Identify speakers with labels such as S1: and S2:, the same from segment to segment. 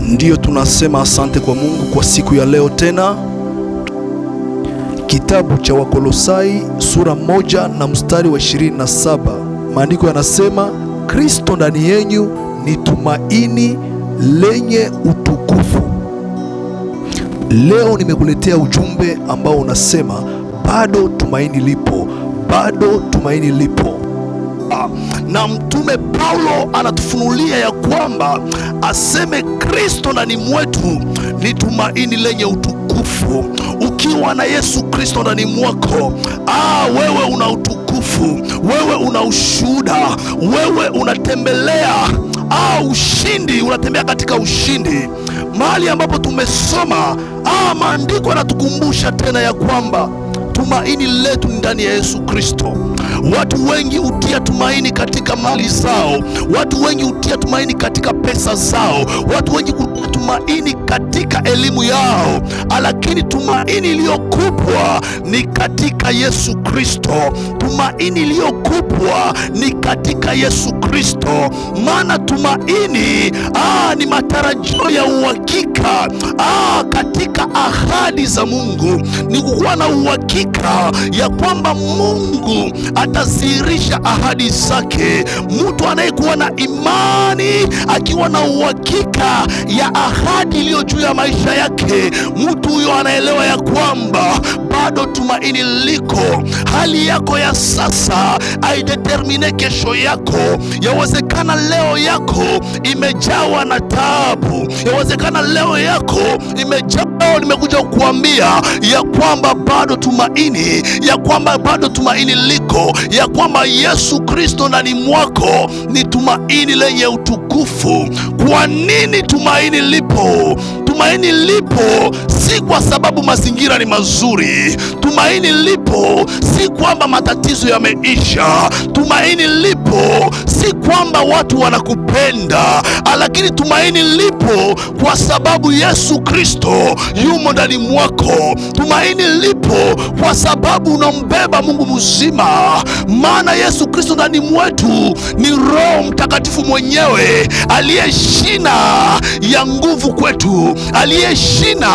S1: Ndiyo, tunasema asante kwa Mungu kwa siku ya leo tena. Kitabu cha Wakolosai sura 1 na mstari wa 27, maandiko yanasema, Kristo ndani yenu ni tumaini lenye utukufu. Leo nimekuletea ujumbe ambao unasema bado tumaini lipo, bado tumaini lipo. Na Mtume Paulo anatufunulia ya kwamba aseme Kristo ndani mwetu ni tumaini lenye utukufu. Ukiwa na Yesu Kristo ndani mwako, wewe una utukufu, wewe una ushuhuda, wewe unatembelea ushindi, unatembea katika ushindi. Mahali ambapo tumesoma maandiko yanatukumbusha tena ya kwamba tumaini letu ni ndani ya Yesu Kristo. Watu wengi hutia tumaini katika mali zao, watu wengi hutia tumaini katika pesa zao, watu wengi hutia tumaini katika elimu yao, lakini tumaini iliyo kubwa ni katika Yesu Kristo. Tumaini iliyo kubwa ni katika Yesu Kristo, maana tumaini ni matarajio ya uhakika katika ahadi za Mungu. Ni kuwa na uhakika ya kwamba Mungu atadhihirisha ahadi zake. Mtu anayekuwa na imani akiwa na uhakika ya ahadi iliyo juu ya maisha yake, mtu huyo anaelewa ya kwamba bado tumaini liko. Hali yako ya sasa haidetermine kesho yako. Yawezekana leo yako imejawa na taabu, yawezekana leo yako imejawa. Nimekuja kukuambia ya kwamba bado tumaini, ya kwamba bado tumaini liko, ya kwamba Yesu Kristo ndani mwako ni tumaini lenye utukufu. Kwa nini tumaini lipo? Tumaini lipo si kwa sababu mazingira ni mazuri. Tumaini lipo si kwamba matatizo yameisha. Tumaini lipo si kwamba watu wanakupenda, lakini tumaini lipo kwa sababu Yesu Kristo yumo ndani mwako. Tumaini lipo kwa sababu unambeba Mungu mzima, maana Yesu Kristo ndani mwetu ni Roho Mtakatifu mwenyewe, aliye shina ya nguvu kwetu, aliye shina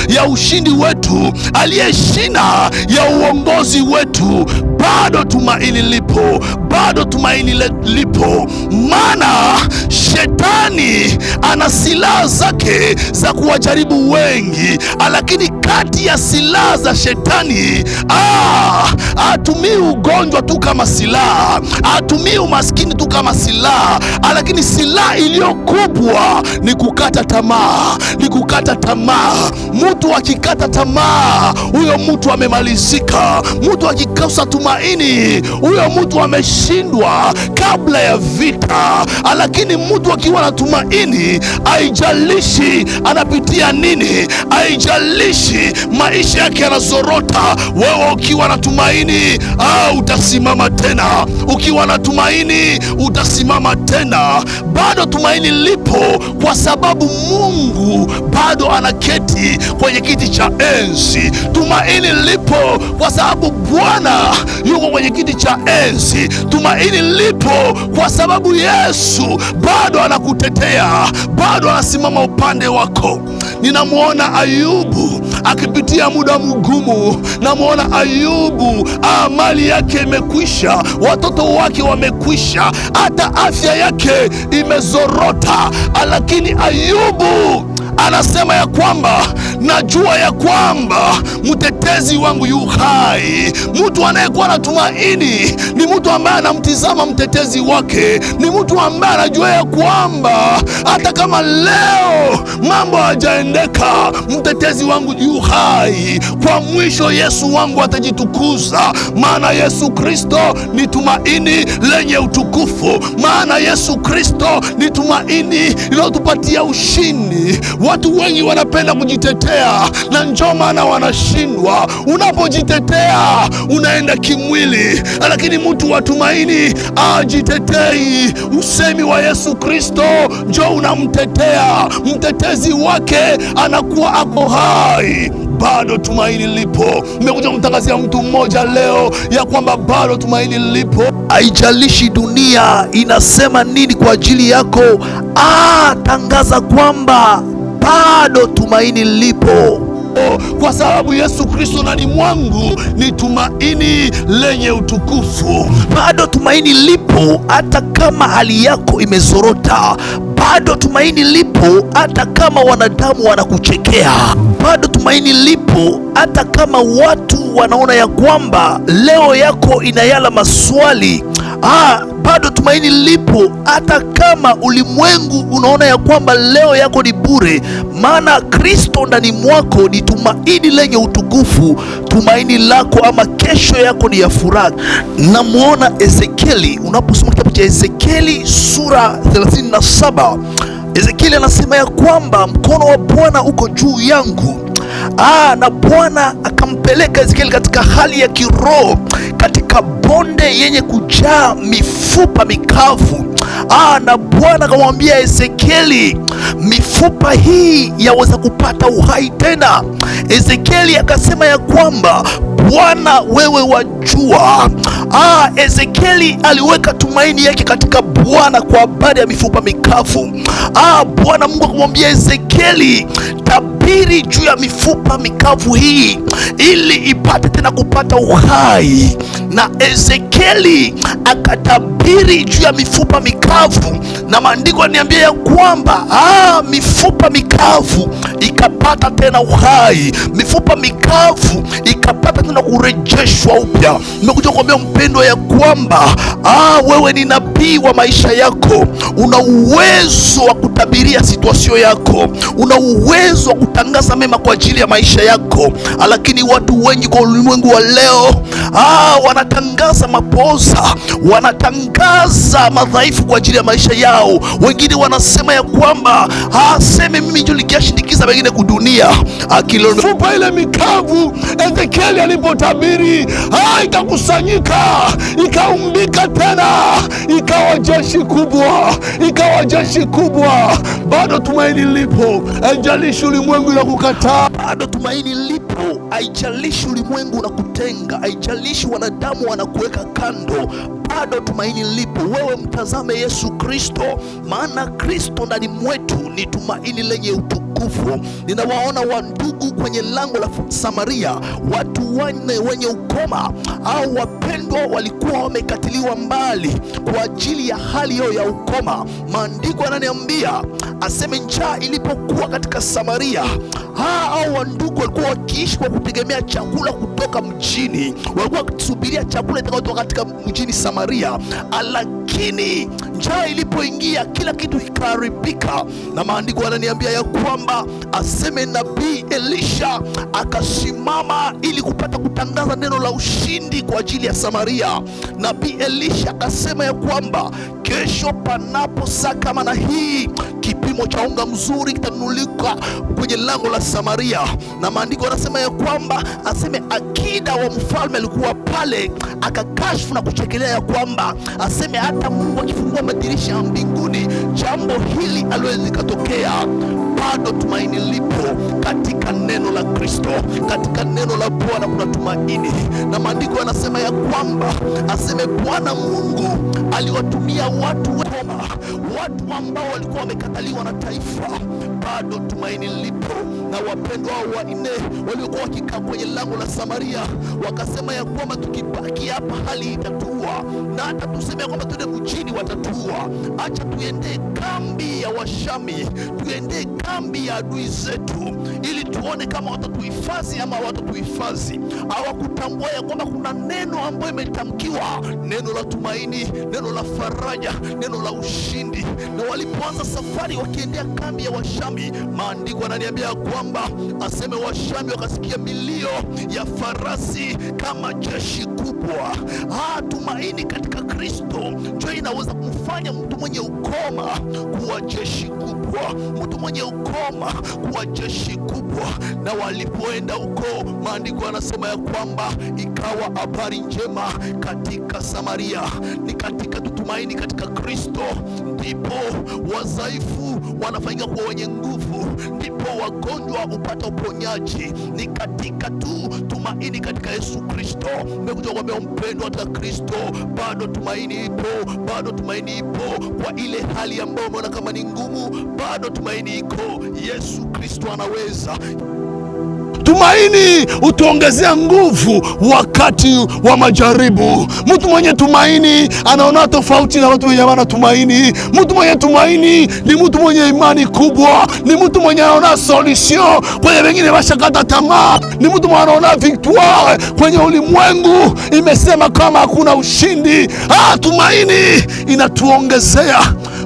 S1: ya ushindi wetu, aliye shina ya uongozi wetu. Bado tumaini lipo, bado tumaini lipo, maana shetani ana silaha zake za kuwajaribu wengi, lakini kati ya silaha za shetani hatumii ugonjwa tu kama silaha, hatumii umaskini tu kama silaha, lakini silaha iliyo kubwa ni kukata tamaa, ni kukata tamaa. Mtu akikata tamaa, huyo mtu amemalizika. Mtu akikosa tumaini, huyo mtu ameshindwa kabla ya vita. Lakini mtu akiwa na tumaini, haijalishi anapitia nini, haijalishi maisha yake yanazorota, wewe ukiwa na tumaini utasimama tena. Ukiwa na tumaini utasimama tena. Bado tumaini lipo kwa sababu Mungu bado anaketi kwenye kiti cha enzi. Tumaini lipo kwa sababu Bwana yuko kwenye kiti cha enzi. Tumaini lipo kwa sababu Yesu bado anakutetea, bado anasimama upande wako. Ninamwona Ayubu akipitia muda mgumu. Namwona Ayubu mali yake imekwisha, watoto wake wamekwisha, hata afya yake imezorota, lakini Ayubu anasema ya kwamba najua ya kwamba mtetezi wangu yu hai. Mtu anayekuwa na tumaini ni mtu ambaye anamtizama mtetezi wake, ni mtu ambaye anajua ya kwamba hata kama leo mambo hayajaendeka, mtetezi wangu yu hai. Kwa mwisho Yesu wangu atajitukuza, maana Yesu Kristo ni tumaini lenye utukufu, maana Yesu Kristo ni tumaini linalotupatia ushindi. Watu wengi wanapenda kujitetea, na ndio maana wanashindwa. Unapojitetea unaenda kimwili, lakini mtu wa tumaini ajitetei. Usemi wa Yesu Kristo ndio unamtetea, mtetezi wake anakuwa ako hai. Bado tumaini lipo. Nimekuja kumtangazia mtu mmoja leo ya kwamba bado tumaini lipo. Haijalishi dunia inasema nini kwa ajili yako, tangaza kwamba bado tumaini lipo.
S2: Kwa sababu Yesu Kristo ndani mwangu ni tumaini lenye utukufu.
S1: Bado tumaini lipo hata kama hali yako imezorota. Bado tumaini lipo hata kama wanadamu wanakuchekea. Bado tumaini lipo hata kama watu wanaona ya kwamba leo yako inayala maswali. Bado tumaini lipo hata kama ulimwengu unaona ya kwamba leo yako ni bure, maana Kristo ndani mwako ni tumaini lenye utukufu. Tumaini lako ama kesho yako ni ya furaha. Namuona Ezekieli, unaposoma kitabu cha Ezekieli sura 37, Ezekieli anasema ya kwamba mkono wa Bwana uko juu yangu. Na Bwana akampeleka Ezekieli katika hali ya kiroho, katika bonde yenye kujaa mifupa mikavu. Na Bwana akamwambia Ezekieli, mifupa hii yaweza kupata uhai tena. Ezekieli akasema ya kwamba Bwana, wewe wajua. Ezekieli aliweka tumaini yake katika Bwana kwa habari ya mifupa mikavu. Bwana Mungu akamwambia Ezekieli, tabiri juu ya mifupa mikavu hii ili ipate tena kupata uhai. Na Ezekieli akatabiri juu ya mifupa mikavu, na maandiko yaniambia ya kwamba mifupa mikavu ikapata tena uhai, mifupa mikavu ikapata tena kurejeshwa upya. Nimekuja kuambia mpendwa ya kwamba wewe ni nabii wa maisha yako. Una uwezo wa kutabiria situasio yako, una uwezo wa kutangaza mema kwa ajili ya maisha yako, lakini watu wengi kwa ulimwengu wa leo wanatangaza mapoza, wanatangaza madhaifu kwa ajili ya maisha yao. Wengine wanasema ya kwamba seme mimi ndio nikiashindikiza wengine kudunia.
S2: Mifupa ile mikavu Ezekieli alipotabiri ikakusanyika, ikaumbika tena, ikawa jeshi kubwa, ikawa jeshi kubwa. Bado tumaini lipo, haijalishi ulimwengu unakukataa.
S1: Bado tumaini lipo, haijalishi ulimwengu unakutenga, haijalishi wanadamu wanakuweka kando. Bado tumaini lipo. Wewe mtazame Yesu Kristo, maana Kristo ndani mwetu ni tumaini lenye utukufu. Ninawaona wandugu kwenye lango la Samaria, watu 4 wenye ukoma au wapendwa walikuwa wamekatiliwa mbali kwa ajili ya hali yao ya ukoma. Maandiko yananiambia aseme njaa ilipokuwa katika Samaria, hao wandugu walikuwa wakiishi kwa kutegemea chakula kutoka mjini, walikuwa wakisubiria chakula itakayotoka katika mjini Samaria, lakini njaa ilipoingia kila kitu ikaharibika. Na maandiko yananiambia ya kwamba aseme nabii Elisha akasimama ili kupata kutangaza neno la ushindi kwa ajili ya Samaria. Nabii Elisha akasema ya kwamba kesho panapo saa kama na hii, kipimo cha unga mzuri kitanunulika kwenye lango la Samaria. Na maandiko yanasema ya kwamba aseme akida wa mfalme alikuwa pale, akakashfu na kuchekelea ya kwamba aseme hata Mungu akifungua madirisha ya mbinguni jambo hili aliwezi likatokea. Bado tumaini lipo katika neno la Kristo, katika neno la Bwana kuna tumaini. Na maandiko yanasema ya kwamba aseme Bwana Mungu aliwatumia watu wema, watu ambao walikuwa wamekataliwa na taifa. Bado tumaini lipo. Na wapendwa hao 4 waliokuwa wakikaa kwenye lango la Samaria wakasema ya kwamba tukibaki hapa hali itatua, na hata tuseme ya kwamba tuende mjini watatua. Acha tuende kambi ya Washami, tuende kambi ya adui zetu, ili tuone kama watatuhifadhi ama watatuhifadhi. Hawakutambua ya kwamba kuna neno ambayo imetamkiwa, neno la tumaini, neno la faraja, neno la ushindi. Na walipoanza safari wakiendea kambi ya Washami, maandiko yananiambia kwamba aseme Washami wakasikia milio ya farasi kama jeshi kubwa. Tumaini katika Kristo ndio inaweza kumfanya mtu mwenye ukoma kuwa jeshi kubwa, mtu mwenye ukoma kuwa jeshi kubwa. Na walipoenda huko, maandiko yanasema ya kwamba ikawa habari njema katika Samaria. Ni katika tumaini katika Kristo, ndipo wadhaifu wanafanyika kuwa wenye nguvu, ndipo wagonjwa hupata uponyaji. Ni katika tu tumaini katika Yesu Kristo. Nimekuja kuambia mpendwa, katika Kristo bado tumaini ipo, bado tumaini ipo. Kwa ile hali ambayo umeona kama ni ngumu, bado tumaini iko. Yesu Kristo anaweza.
S2: Tumaini utuongezea nguvu wakati wa majaribu. Mtu mwenye tumaini anaona tofauti na watu wenye hawana tumaini. Mtu mwenye tumaini ni mtu mwenye imani kubwa, ni mtu mwenye anaona solution kwenye wengine washakata tamaa, ni mtu mwenye anaona victoire kwenye ulimwengu imesema kama hakuna ushindi. Tumaini inatuongezea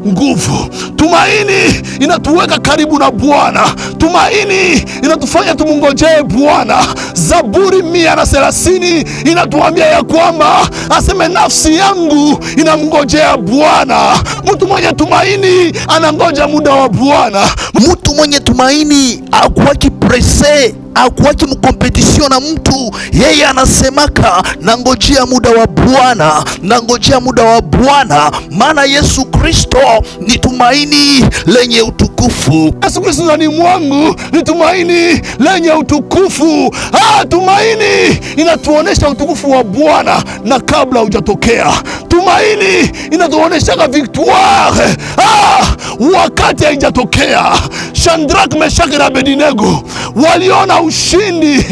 S2: nguvu. Tumaini inatuweka karibu na Bwana. Tumaini inatufanya tumngojee Bwana. Zaburi 130 inatuambia ya kwamba aseme nafsi yangu inamngojea Bwana. Mtu mwenye tumaini anangoja muda wa Bwana.
S1: Mtu mwenye tumaini hakuwaki presse, hakuwaki mkompetition na mtu. Yeye anasemaka nangojea muda wa Bwana, nangojea muda wa Bwana, maana Yesu Kristo ni tumaini lenye utukufu.
S2: Yesu Kristo ndani mwangu ni tumaini lenye utukufu. Tumaini inatuonesha utukufu wa Bwana na kabla hujatokea. Tumaini inatuonesha victoire wakati haijatokea. Shadrach, Meshach na Abednego waliona ushindi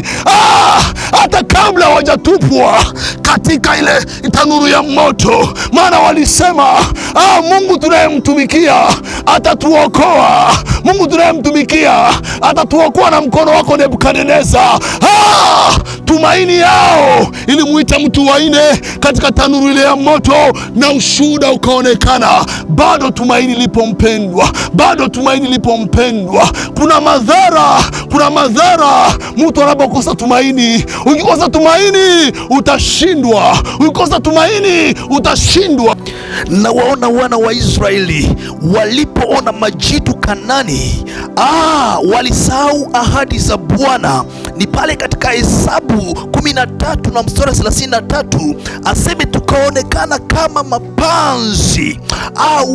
S2: hata kabla hawajatupwa katika ile tanuru ya moto, maana walisema Mungu tunayemtumikia atatuokoa. Mungu tunayemtumikia atatuokoa na mkono wako Nebukadneza. Tumaini yao ilimuita mtu wa nne katika tanuru ile ya moto na ushuhuda ukaonekana. Bado tumaini lipo mpendwa, bado tumaini lipo mpendwa. Kuna madhara mtu anapokosa tumaini. Ukikosa tumaini utashindwa, ukikosa tumaini utashindwa.
S1: Na waona wana wa Israeli walipoona majitu Kanani, walisahau ahadi za Bwana. Ni pale katika Hesabu 13 na mstari 33 aseme tukaonekana kama mapanzi.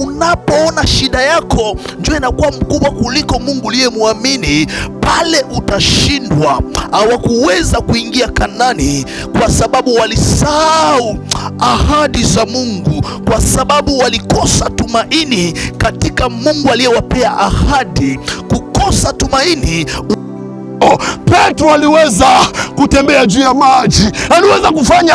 S1: Unapoona shida yako njoo inakuwa mkubwa kuliko Mungu uliyemwamini, pale utashindwa. Hawakuweza kuingia Kanani kwa sababu walisahau ahadi za Mungu, kwa sababu walikosa tumaini katika Mungu aliyewapea ahadi. Kukosa tumaini.
S2: Petro aliweza kutembea juu ya maji, aliweza kufanya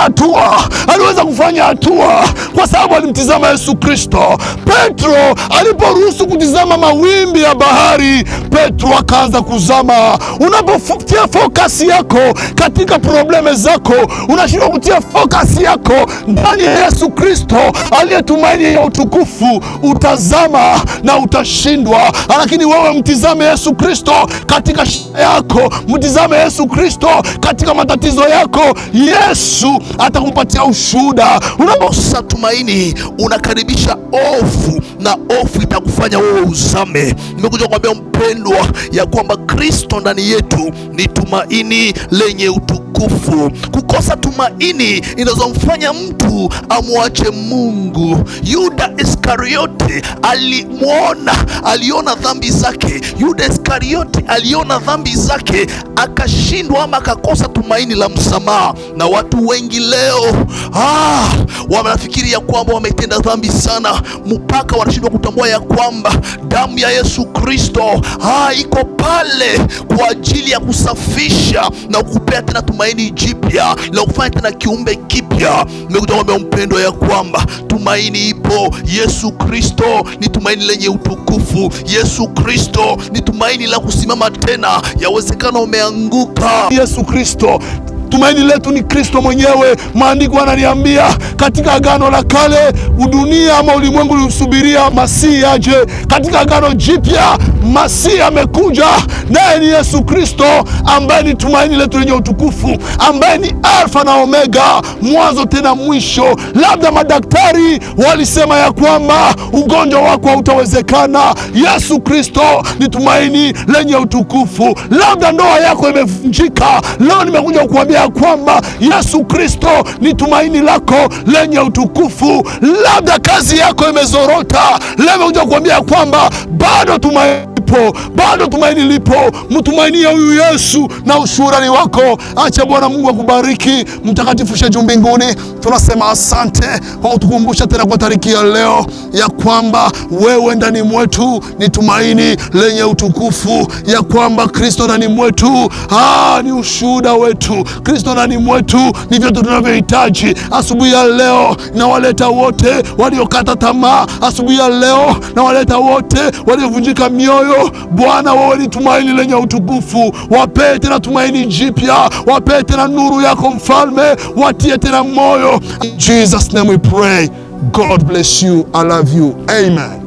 S2: hatua kwa sababu alimtizama Yesu Kristo. Petro aliporuhusu kutizama mawimbi ya bahari, Petro akaanza kuzama. Unapotia focus yako katika probleme zako, unashindwa kutia focus yako ndani ya Yesu Kristo aliyetumaini ya utukufu, utazama na utashindwa. Lakini wewe mtizame Yesu Kristo katika shida yako, mtizame Yesu Kristo katika matatizo yako. Yesu atakupatia ushuhuda.
S1: Unapokosa tumaini unakaribisha hofu, na hofu itakufanya wewe uzame. Nimekuja kukwambia mpendwa ya kwamba Kristo ndani yetu ni tumaini lenye utukufu. Kukosa tumaini inazomfanya mtu amwache Mungu. Yuda Iskariote aliona dhambi zake. Yuda Iskariote aliona dhambi zake akashindwa ama akakosa tumaini la msamaha. Na watu wengi leo wanafikiri ya kwamba wametenda dhambi sana mpaka wanashindwa kutambua ya kwamba damu ya Yesu Kristo iko pale kwa ajili ya kusafisha na kukupea tena tumaini jipya na kufanya tena kiumbe kipya. Nimekuja kuambia mpendo ya kwamba tumaini ipo. Yesu Kristo ni tumaini lenye utukufu. Yesu Kristo ni tumaini la kusimama tena. Yawezekana umeanguka.
S2: Yesu Kristo, tumaini letu ni Kristo mwenyewe. Maandiko yananiambia katika Agano la Kale dunia ama ulimwengu ulisubiria Masihi aje. Katika Agano Jipya Masihi amekuja, naye ni Yesu Kristo ambaye ni tumaini letu lenye utukufu, ambaye ni Alfa na Omega, mwanzo tena mwisho. Labda madaktari walisema ya kwamba ugonjwa wako hautawezekana. Yesu Kristo ni tumaini lenye utukufu. Labda ndoa yako imevunjika. Leo nimekuja kukuambia kuambia kwamba Yesu Kristo ni tumaini lako lenye utukufu. Labda kazi yako imezorota, leo nimekuja kuambia kwamba bado tumaini lipo, bado tumaini lipo. Mtumainie huyu Yesu na ushuhuda ni wako. Acha Bwana Mungu akubariki. Mtakatifu shetu mbinguni, tunasema asante kwa kutukumbusha tena kwa tariki ya leo ya kwamba wewe ndani mwetu ni tumaini lenye utukufu, ya kwamba Kristo ndani mwetu ni ushuhuda wetu. Kristo ndani mwetu ni vyote tunavyohitaji. Asubuhi ya leo na waleta wote waliokata tamaa, asubuhi ya leo na waleta wote waliovunjika mioyo. Bwana, wewe ni tumaini lenye utukufu. Wapee tena tumaini jipya, wapee tena nuru yako Mfalme, watie tena moyo. In Jesus' name we pray. God bless you. I love you. Amen.